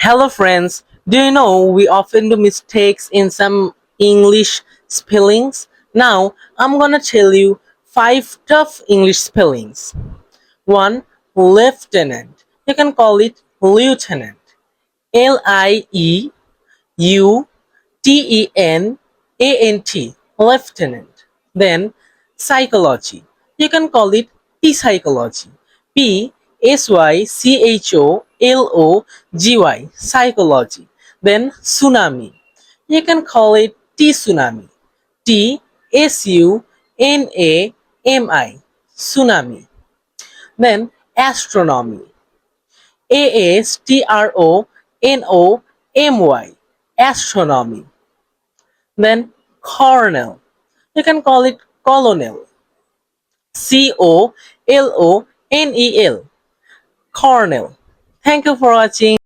Hello, friends. Do you know we often do mistakes in some English spellings? Now, I'm gonna tell you five tough English spellings. One, lieutenant. You can call it lieutenant. Lieutenant. Lieutenant. Then, psychology. You can call it psychology. Psychology. Psychology. Then, tsunami. You can call it tsunami. Tsunami. Tsunami. Then, astronomy. Astronomy. Astronomy. Then colonel. You can call it colonel. Colonel. Colonel. Thank you for watching.